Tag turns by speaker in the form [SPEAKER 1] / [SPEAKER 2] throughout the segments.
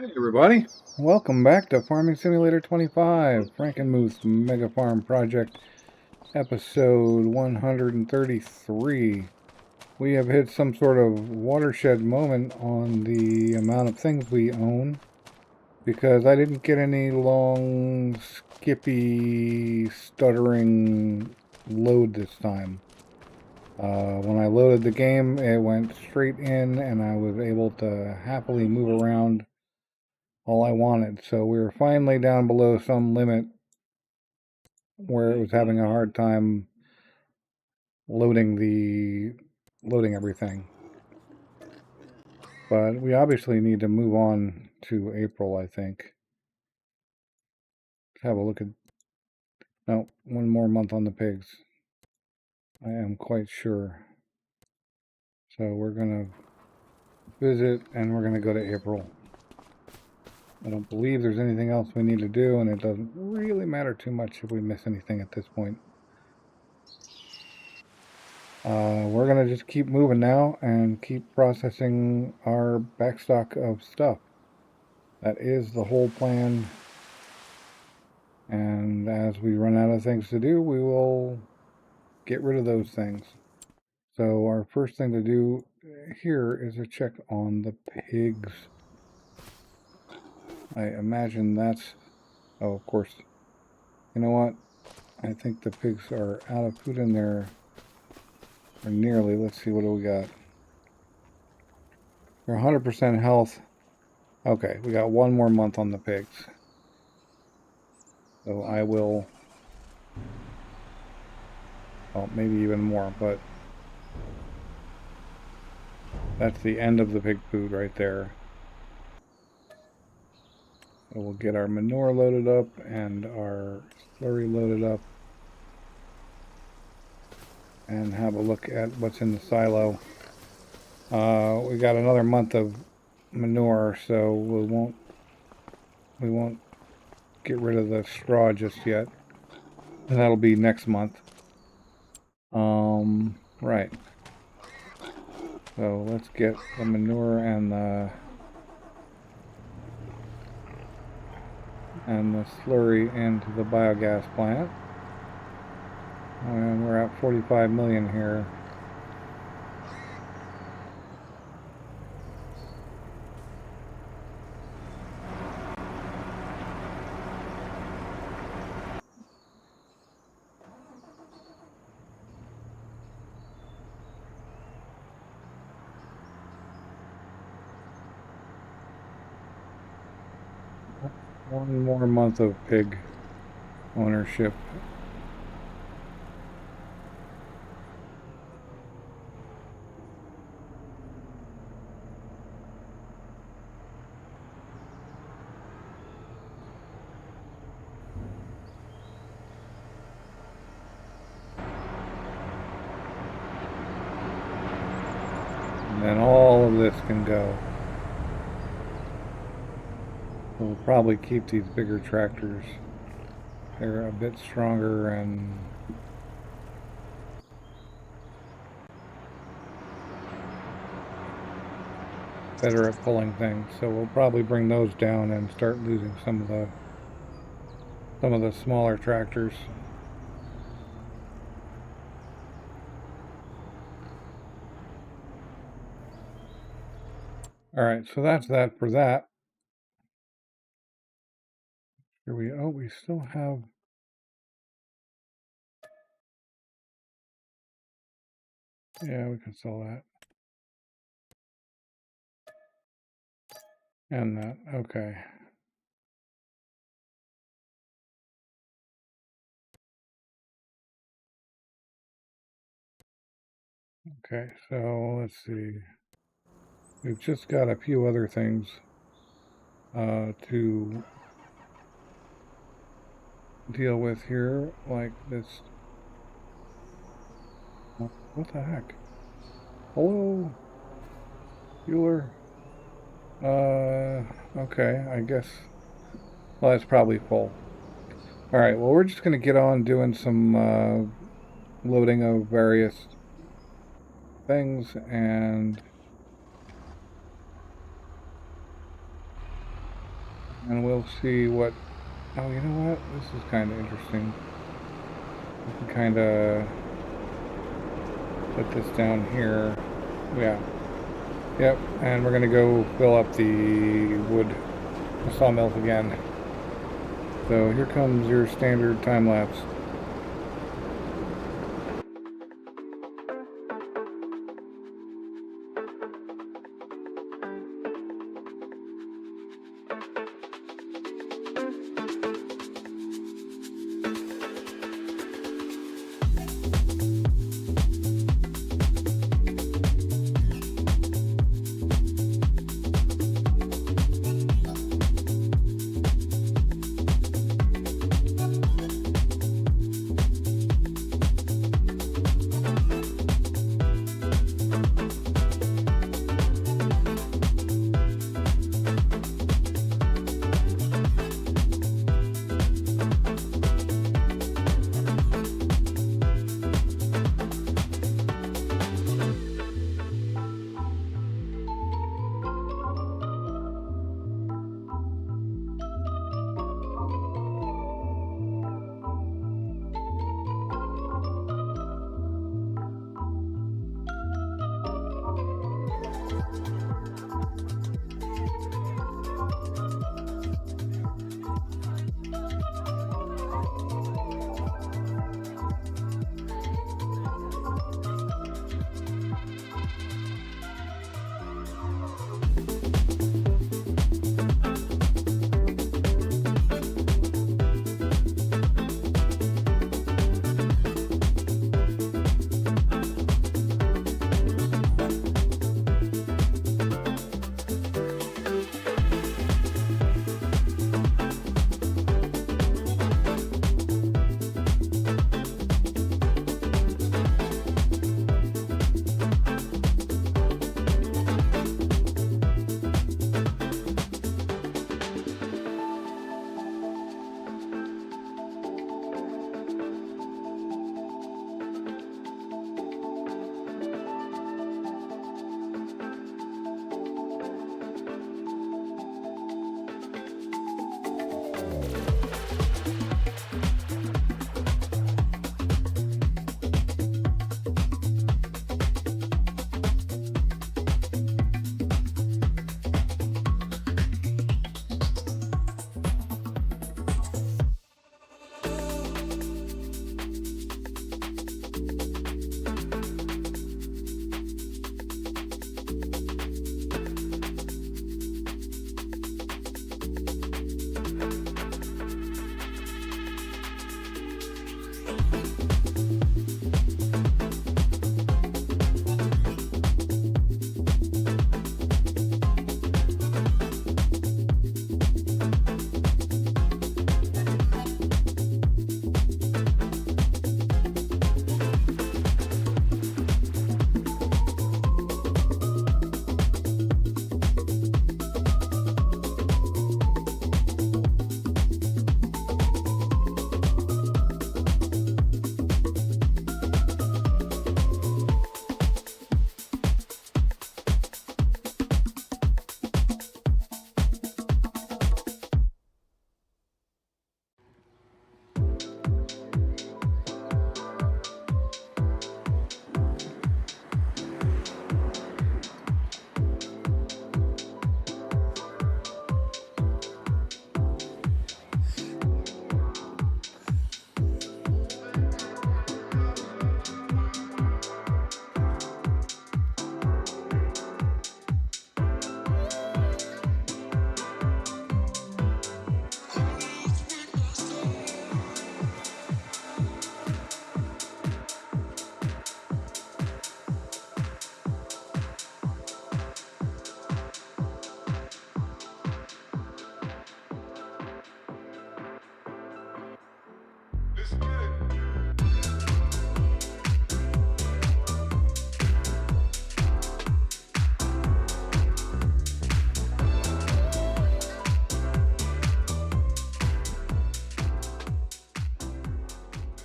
[SPEAKER 1] Hey everybody, welcome back to Farming Simulator 25, Frankenmuth Mega Farm Project, episode 133. We have hit some sort of watershed moment on the amount of things we own, because I didn't get any long, skippy, stuttering load this time. When I loaded the game, it went straight in and I was able to happily move around all I wanted. So we were finally down below some limit where it was having a hard time loading everything. But we obviously need to move on to April, I think. Let's have a look at, no, one more month on the pigs. I am quite sure. So we're gonna visit and we're gonna go to April. I don't believe there's anything else we need to do, and it doesn't really matter too much if we miss anything at this point. We're going to just keep moving now and keep processing our backstock of stuff. That is the whole plan. And as we run out of things to do, we will get rid of those things. So our first thing to do here is a check on the pigs. I imagine that's... Oh, of course. You know what? I think the pigs are out of food in there. Or nearly. Let's see, what do we got? They're 100% health. Okay, we got one more month on the pigs. So I will, well, maybe even more, but that's the end of the pig food right there. So we'll get our manure loaded up and our slurry loaded up and have a look at what's in the silo. We got another month of manure, so we won't get rid of the straw just yet. And that'll be next month. Right. So let's get the manure and the slurry into the biogas plant. And we're at 45 million here. One more month of pig ownership. And then all of this can go. We'll probably keep these bigger tractors. They're a bit stronger and better at pulling things, so we'll probably bring those down and start losing some of the smaller tractors. All right, so that's that for that. Here we still have. Yeah, we can sell that. And that, okay. Okay, so let's see. We've just got a few other things to deal with here, like this. What the heck? Hello, Bueller. Okay, I guess. Well, that's probably full. All right, well, we're just going to get on doing some loading of various things, and And we'll see what... Oh, you know what? This is kind of interesting. We can kind of put this down here. Yeah. Yep, and we're going to go fill up the wood sawmills again. So here comes your standard time lapse.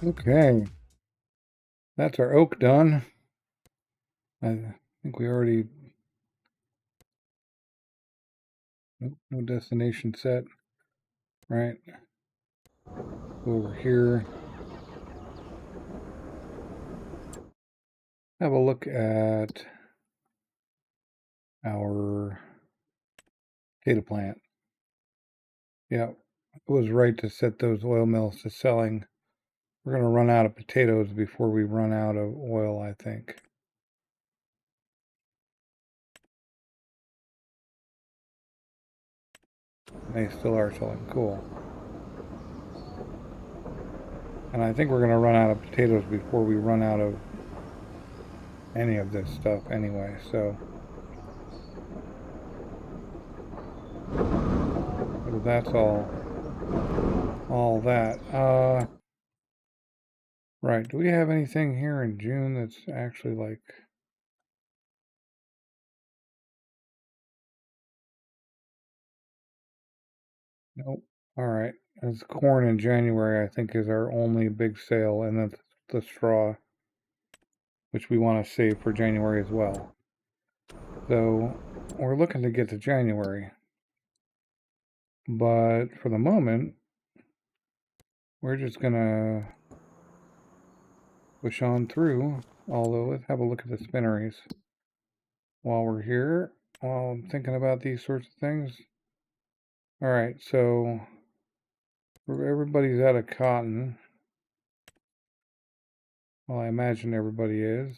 [SPEAKER 1] Okay, that's our oak done. I think we already... Nope, no destination set. right? Over here. Have a look at our potato plant. Yeah, it was right to set those oil mills to selling. We're going to run out of potatoes before we run out of oil, I think. They still are selling. Cool. And I think we're going to run out of potatoes before we run out of any of this stuff anyway, so that's all that. Right, do we have anything here in June that's actually like... Nope. Alright, it's corn in January, I think, is our only big sale, and then the straw, which we want to save for January as well. So we're looking to get to January, but for the moment we're just gonna push on through. Although, let's have a look at the spinneries while we're here, while I'm thinking about these sorts of things. Alright, so everybody's out of cotton. Well, I imagine everybody is.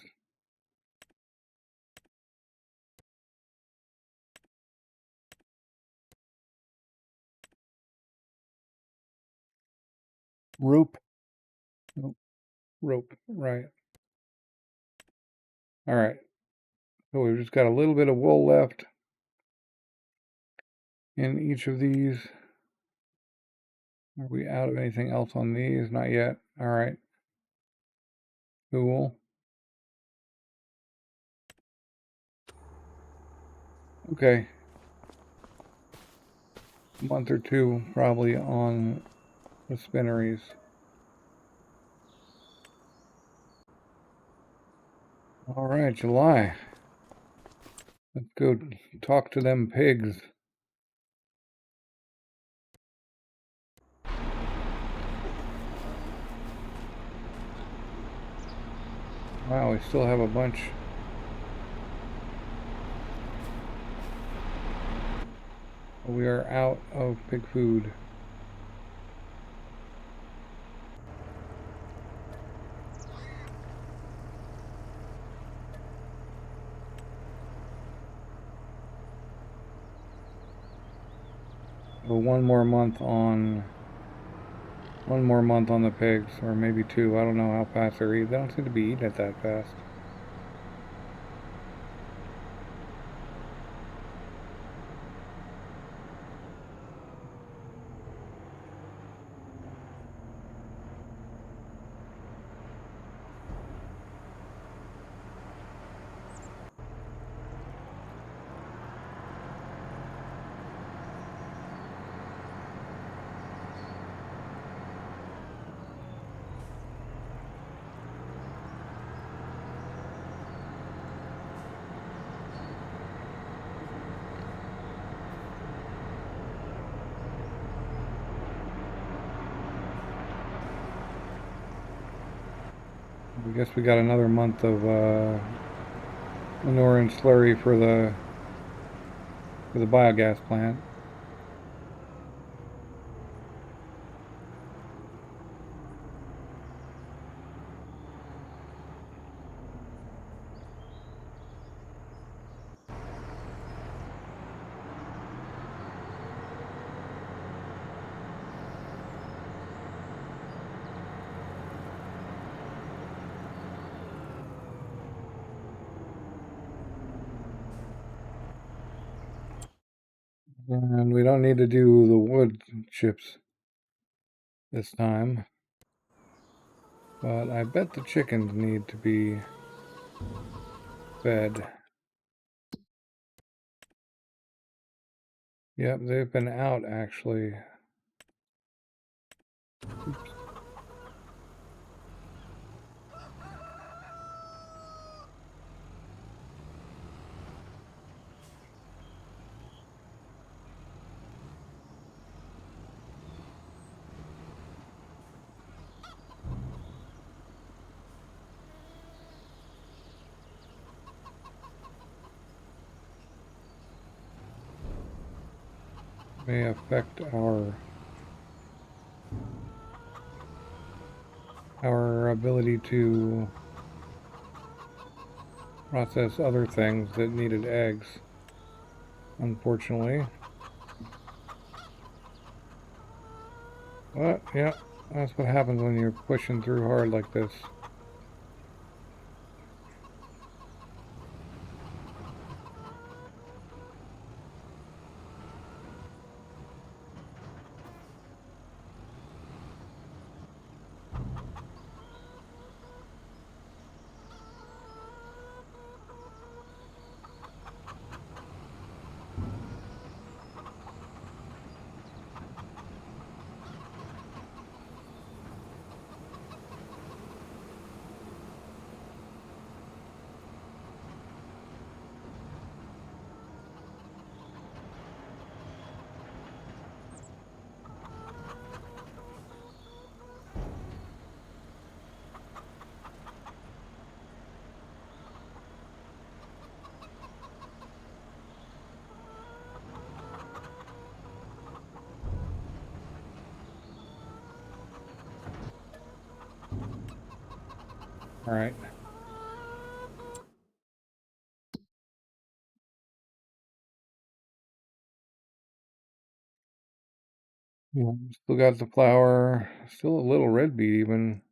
[SPEAKER 1] Rope. Nope. Rope, right. Alright, so we've just got a little bit of wool left in each of these. Are we out of anything else on these? Not yet. Alright. Cool. Okay. A month or two probably on the spinneries. Alright, July. Let's go talk to them pigs. Wow, we still have a bunch. We are out of pig food. So one more month on the pigs, or maybe two. I don't know how fast they're eating. They don't seem to be eating it that fast. I guess we got another month of manure and slurry for the biogas plant. And we don't need to do the wood chips this time. But I bet the chickens need to be fed. Yep, they've been out actually. Oops. may affect our ability to process other things that needed eggs, unfortunately. But yeah, that's what happens when you're pushing through hard like this. All right. Yeah, still got the flower. Still a little red beet even.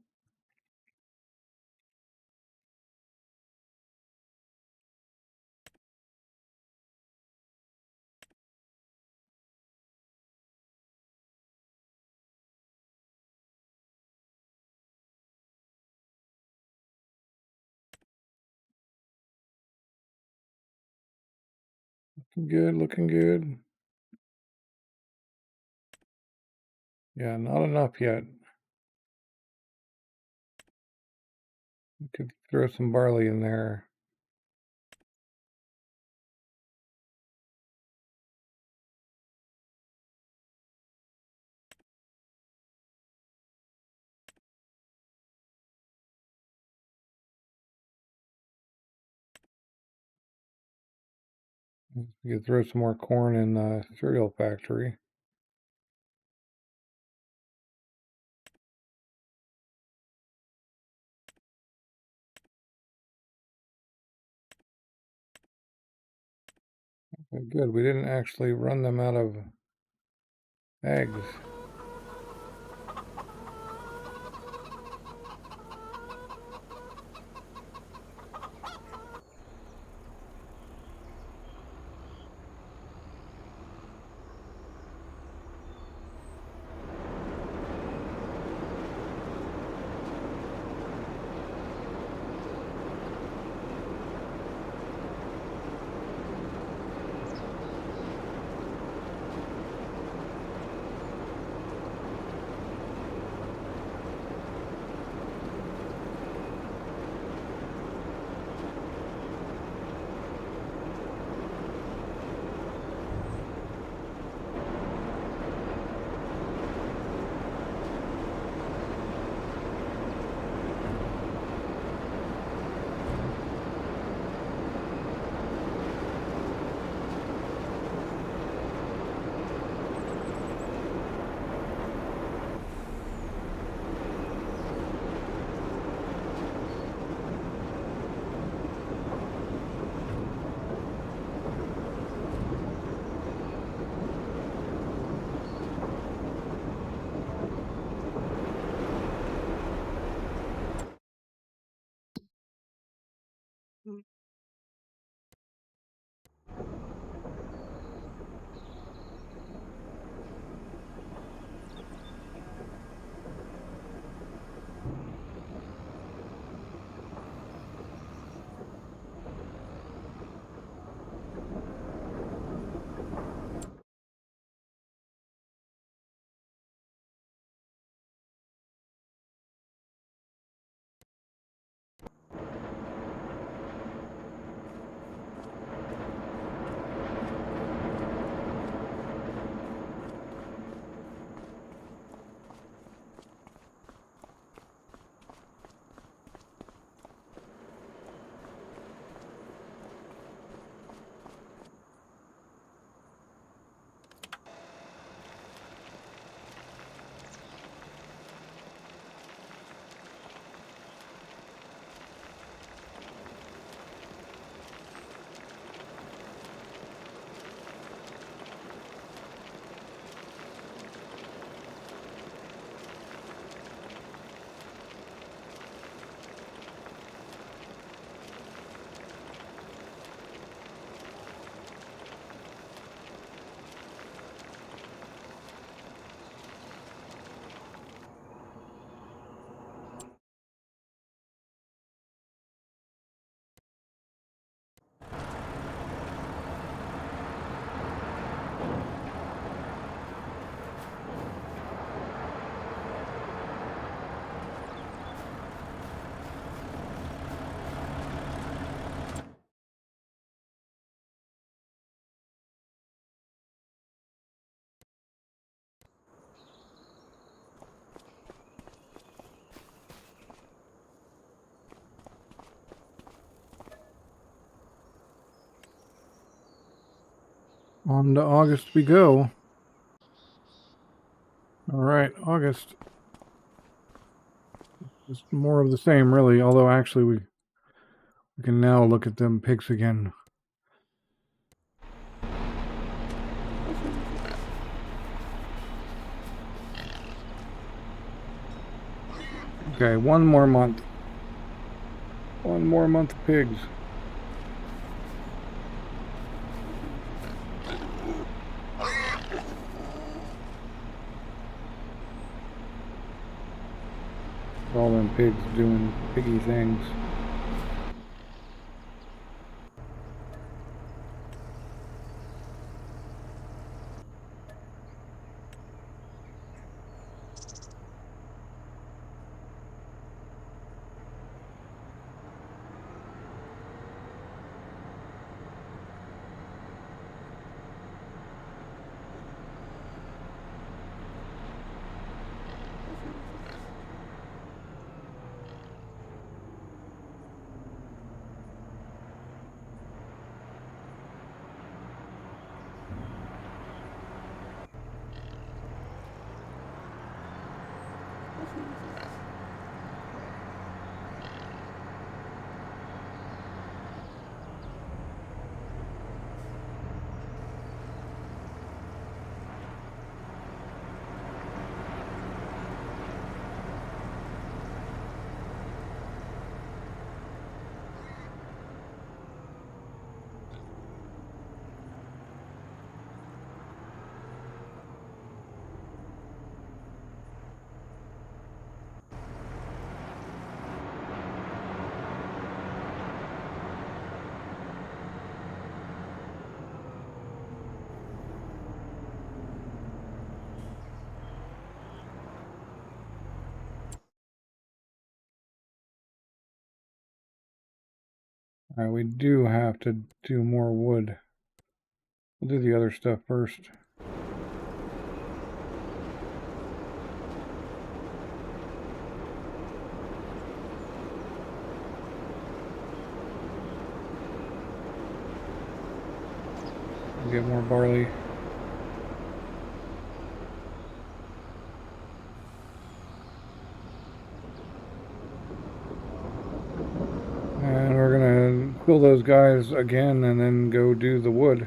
[SPEAKER 1] Looking good, looking good. Yeah, not enough yet. We could throw some barley in there. We could throw some more corn in the cereal factory. Okay, good, we didn't actually run them out of eggs. On to August we go. Alright, August. Just more of the same, really, although actually we can now look at them pigs again. Okay, one more month. One more month of pigs. All them pigs doing piggy things. Alright, we do have to do more wood. We'll do the other stuff first. Get more barley. And we're gonna kill those guys again and then go do the wood.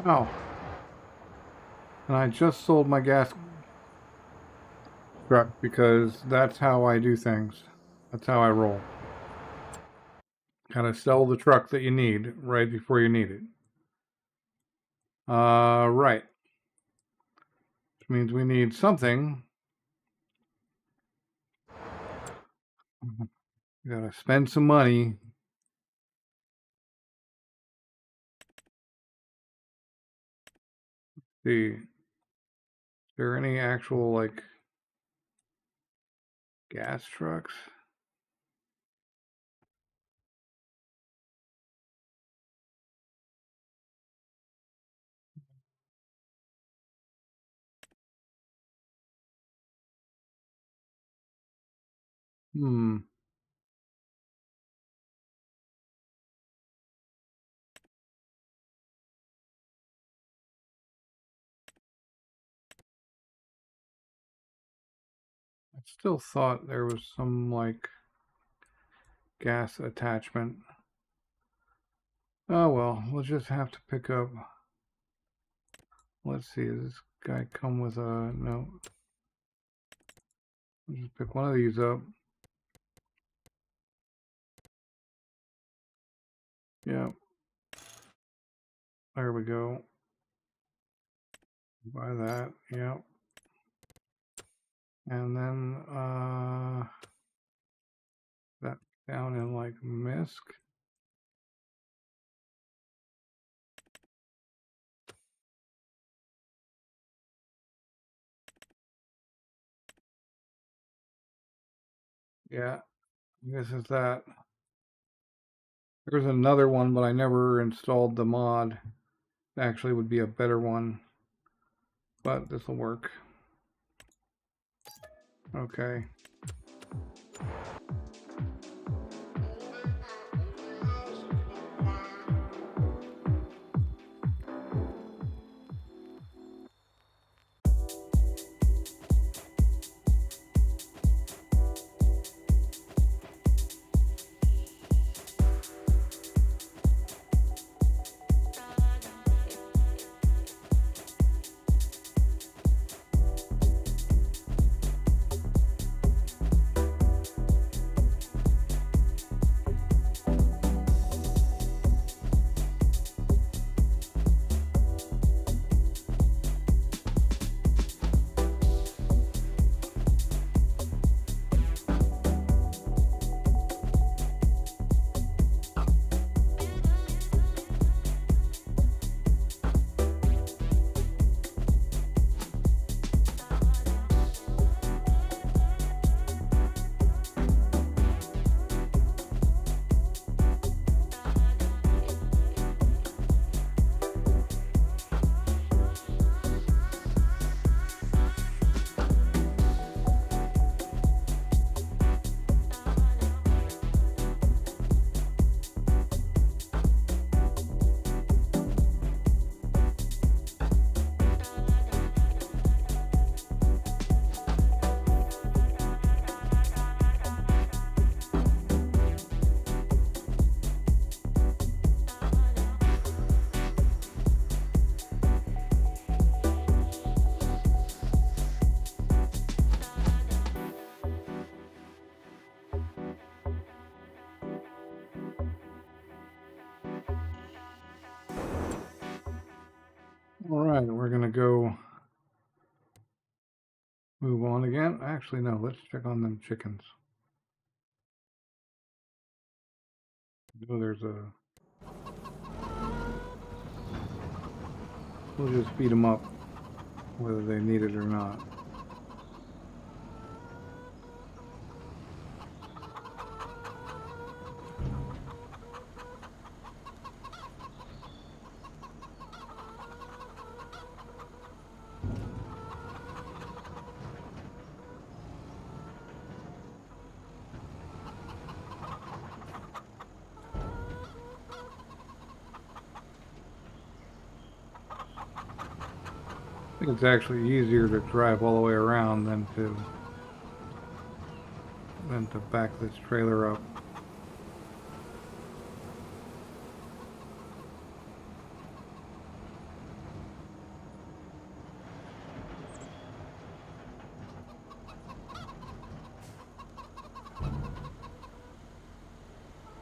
[SPEAKER 1] Oh. And I just sold my gas truck because that's how I do things. That's how I roll. Gotta sell the truck that you need right before you need it. Right. Which means we need something. We gotta spend some money. See, is there any actual, like, gas trucks? Hmm. I still thought there was some, like, gas attachment. Oh well, we'll just have to pick up. Let's see, does this guy come with a, no. We'll just pick one of these up. Yeah. There we go. Buy that, yeah. And then, that down in, like, MISC. Yeah, this is that. There's another one, but I never installed the mod. Actually would be a better one, but this will work. Okay. All right, we're gonna go move on again. Actually, no, let's check on them chickens. Oh, there's a... We'll just feed them up, whether they need it or not. I think it's actually easier to drive all the way around than to back this trailer up.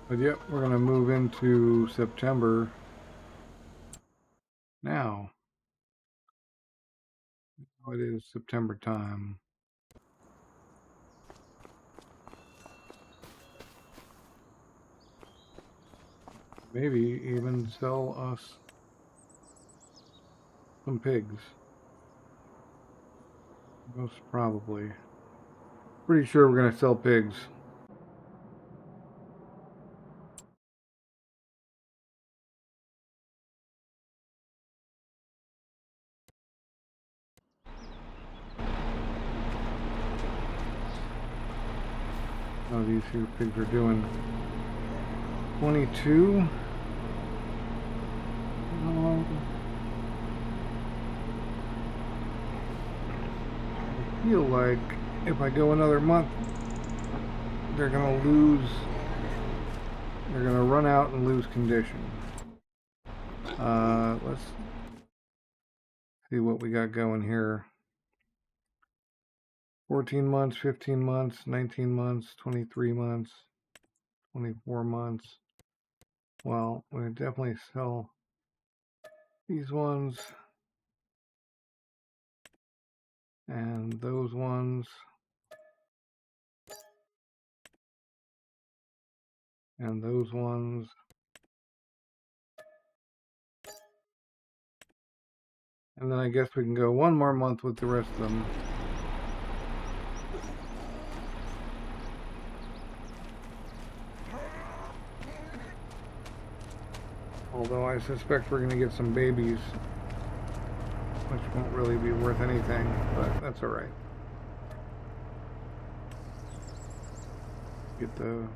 [SPEAKER 1] But yep, we're going to move into September now. It is September time. Maybe even sell us some pigs. Most probably. Pretty sure we're going to sell pigs. Oh, these here pigs are doing 22. I feel like if I go another month, they're going to lose. They're going to run out and lose condition. Let's see what we got going here. 14 months, 15 months, 19 months, 23 months, 24 months. Well, we definitely sell these ones and those ones and those ones. And then I guess we can go one more month with the rest of them. Although I suspect we're going to get some babies, which won't really be worth anything, but that's alright. Get the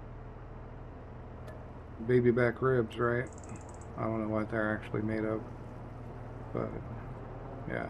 [SPEAKER 1] baby back ribs, right? I don't know what they're actually made of, but yeah.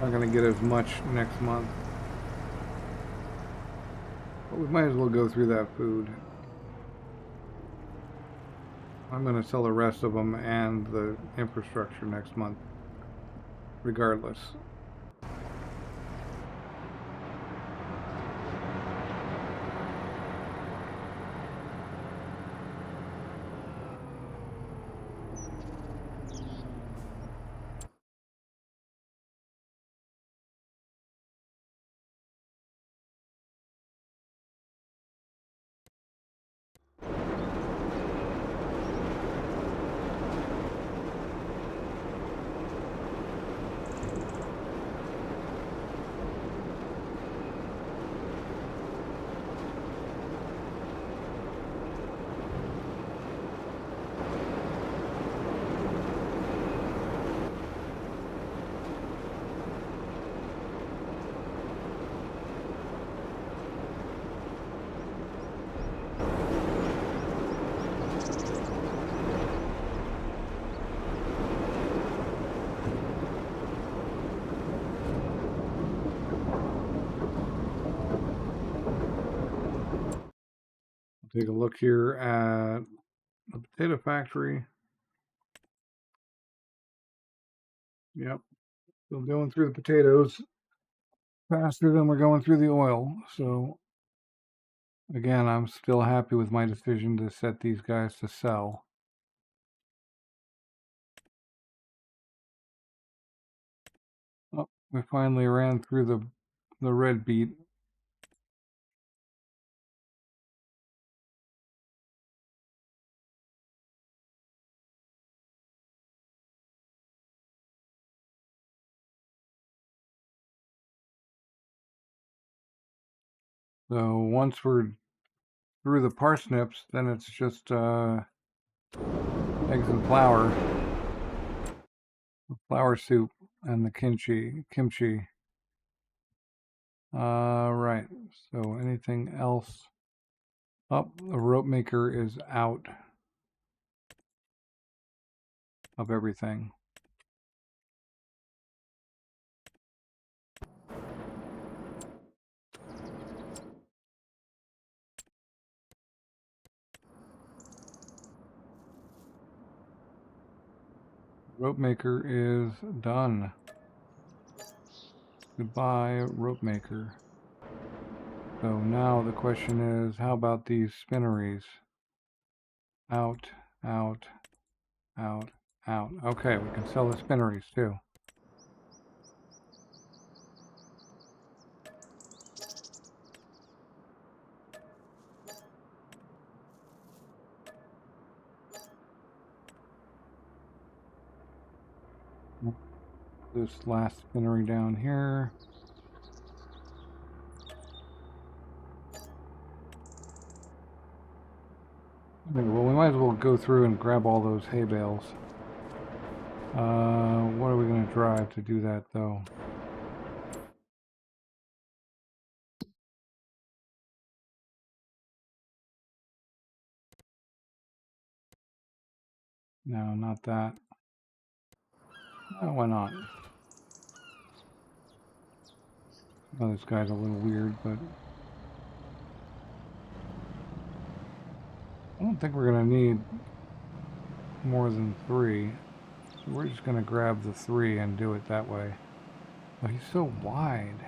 [SPEAKER 1] Not going to get as much next month. But we might as well go through that food. I'm going to sell the rest of them and the infrastructure next month, regardless. Take a look here at the potato factory. Yep, still going through the potatoes faster than we're going through the oil. So again, I'm still happy with my decision to set these guys to sell. Oh, we finally ran through the red beet. So once we're through the parsnips, then it's just eggs and flour soup, and the kimchi. Right. So anything else? Oh, the rope maker is out of everything. Rope maker is done. Goodbye, rope maker. So now the question is, how about these spinneries? Out, out, out, out. Okay, we can sell the spinneries too. This last spinnery down here. Well, we might as well go through and grab all those hay bales. What are we going to drive to do that, though? No, not that. Oh, why not? Oh, this guy's a little weird, but I don't think we're going to need more than 3. So we're just going to grab the 3 and do it that way. Oh, he's so wide.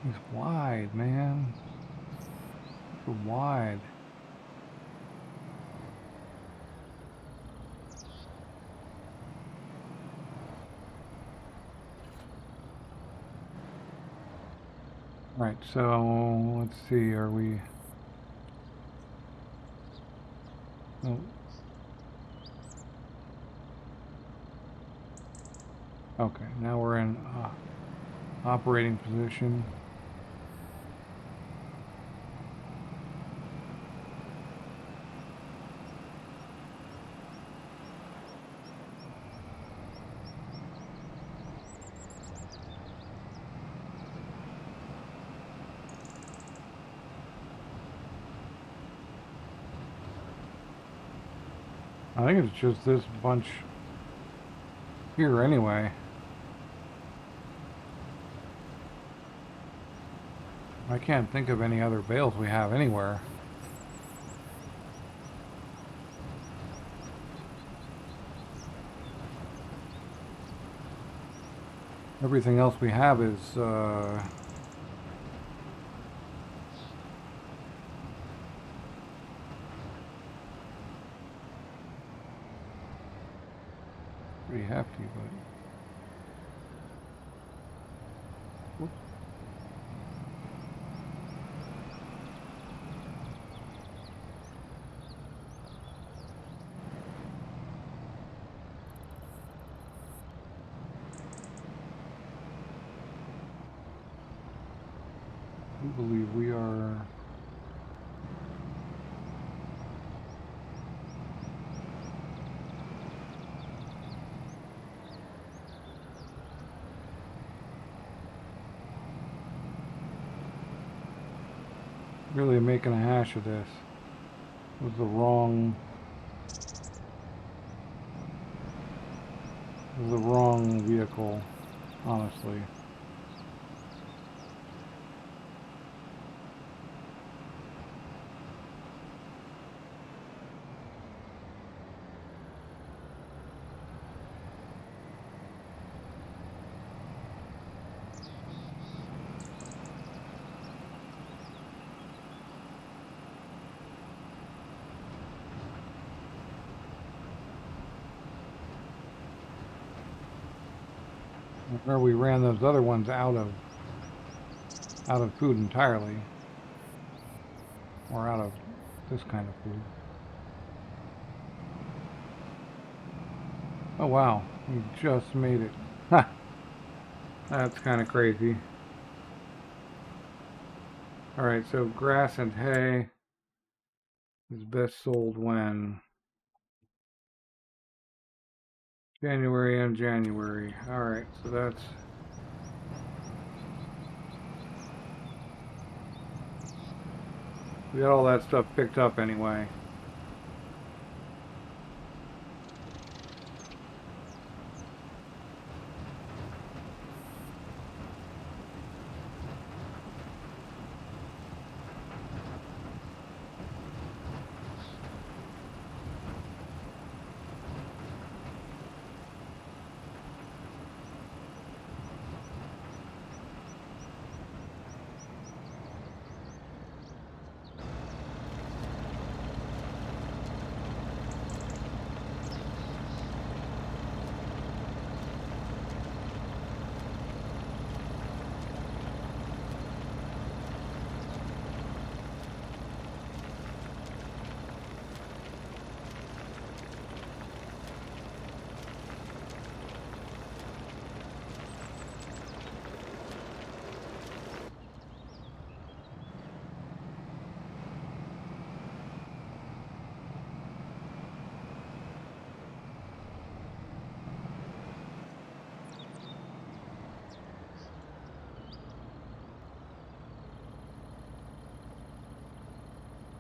[SPEAKER 1] He's wide, man. So wide. Right, so let's see, are we... Oh. Okay, now we're in operating position. I think it's just this bunch here anyway. I can't think of any other bales we have anywhere. Everything else we have is pretty hefty, but whoops. I believe we are really making a hash of this. It was the wrong vehicle, honestly. Where we ran those other ones out of food entirely, or out of this kind of food. Oh wow, we just made it. Ha! That's kind of crazy. Alright, so grass and hay. is best sold when? January and January. Alright, so that's... We got all that stuff picked up anyway.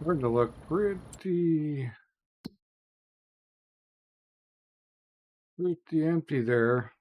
[SPEAKER 1] Starting to look pretty empty there.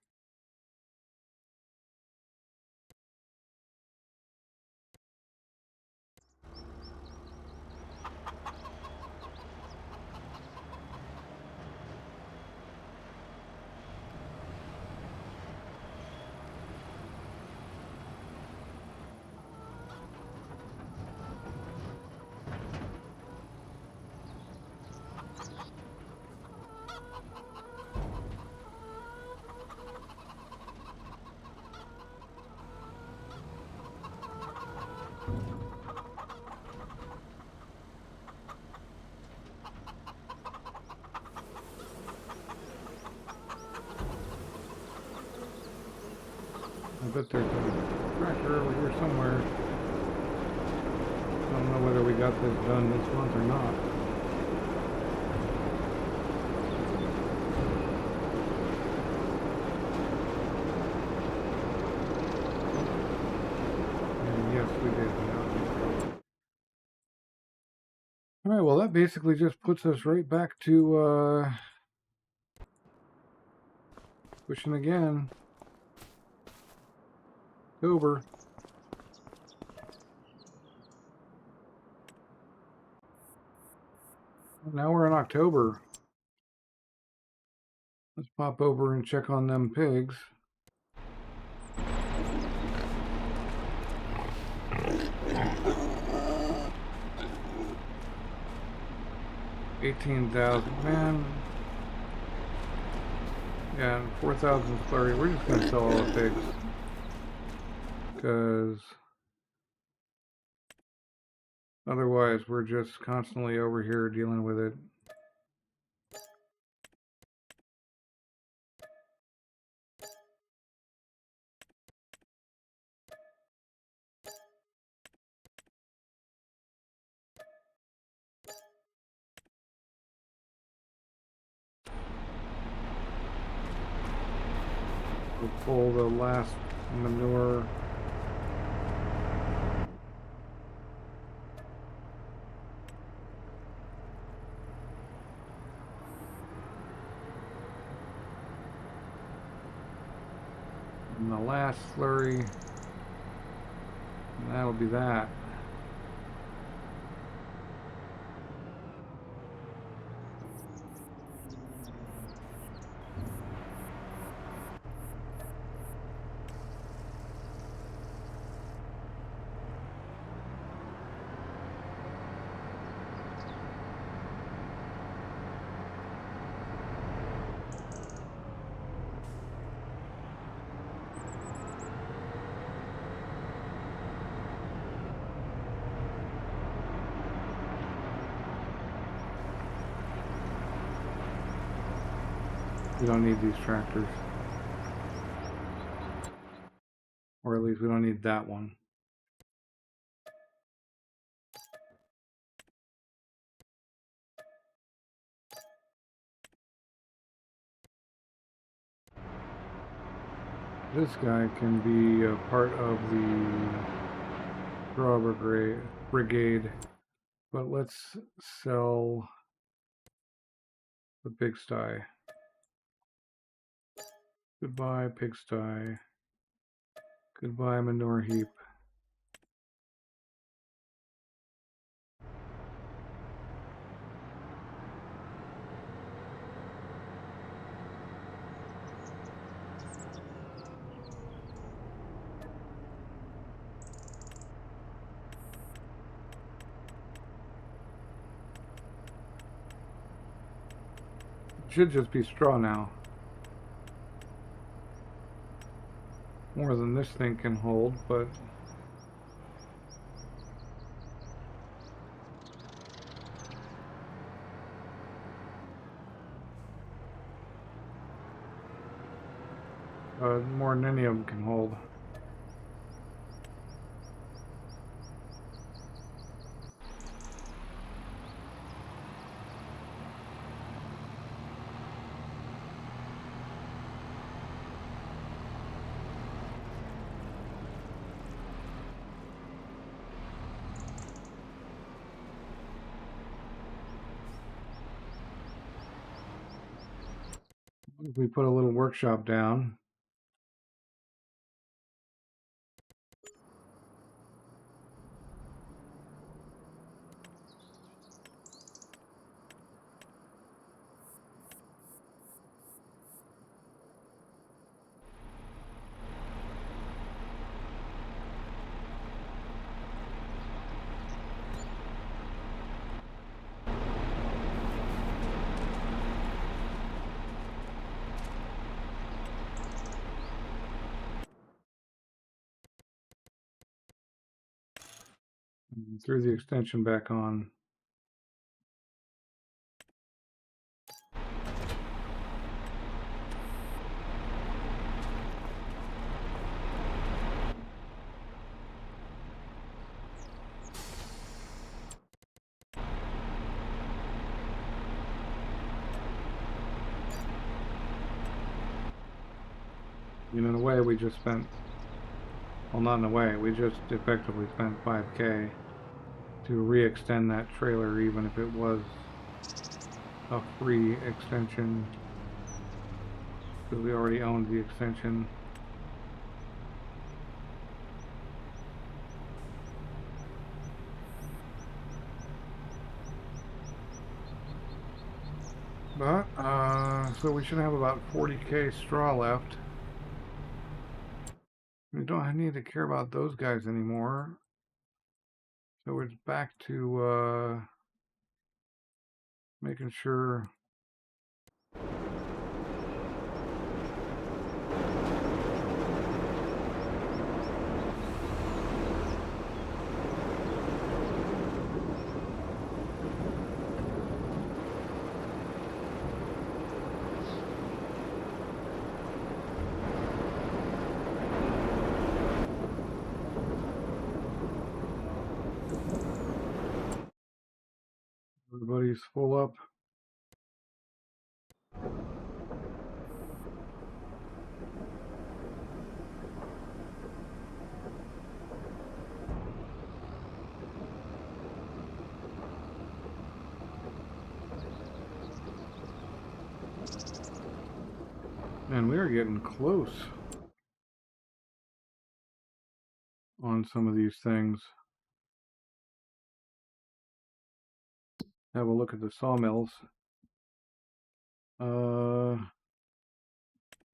[SPEAKER 1] I bet there's a tractor over here somewhere. I don't know whether we got this done this month or not. And yes, we did. Alright, well that basically just puts us right back to pushing again. October. Now we're in October. Let's pop over and check on them pigs. $18,000, man. Yeah, 4,000 slurry. We're just gonna sell all the pigs. Because otherwise we're just constantly over here dealing with it. We'll pull the last manure. And the last slurry. And that'll be that. We don't need these tractors. Or at least we don't need that one. This guy can be a part of the straw brigade, but let's sell the pigsty. Goodbye, pigsty. Goodbye, manure heap. Should just be straw now. More than this thing can hold, but more than any of them can hold. If we put a little workshop down, threw the extension back on. And in a way, we just spent, well, not in a way, we just effectively spent 5K to re-extend that trailer, even if it was a free extension, because we already owned the extension. But, so we should have about 40K straw left. We don't need to care about those guys anymore. So it's back to making sure everybody's full up. And we are getting close on some of these things. Have a look at the sawmills.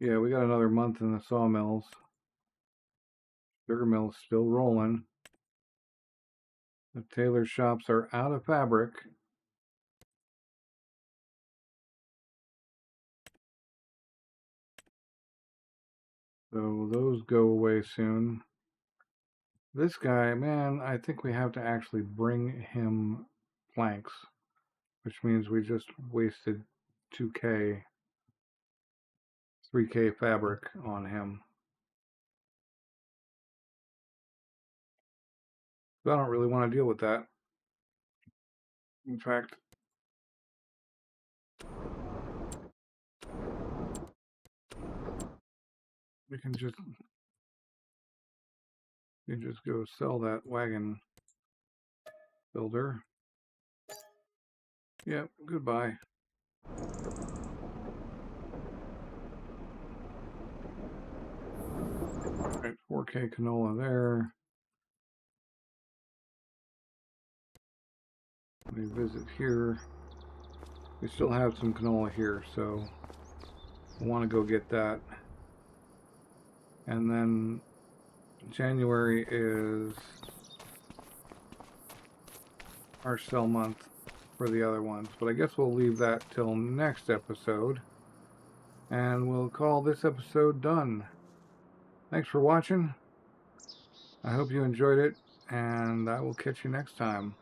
[SPEAKER 1] Yeah, we got another month in the sawmills. Sugar mill's still rolling. The tailor shops are out of fabric. So those go away soon. This guy, man, I think we have to actually bring him planks, which means we just wasted 2K, 3K fabric on him. But I don't really want to deal with that. In fact, we can just go sell that wagon builder. Yep, goodbye. Alright, 4K canola there. Let me visit here. We still have some canola here, so I want to go get that. And then January is our sell month for the other ones. But I guess we'll leave that till next episode. And we'll call this episode done. Thanks for watching. I hope you enjoyed it, and I will catch you next time.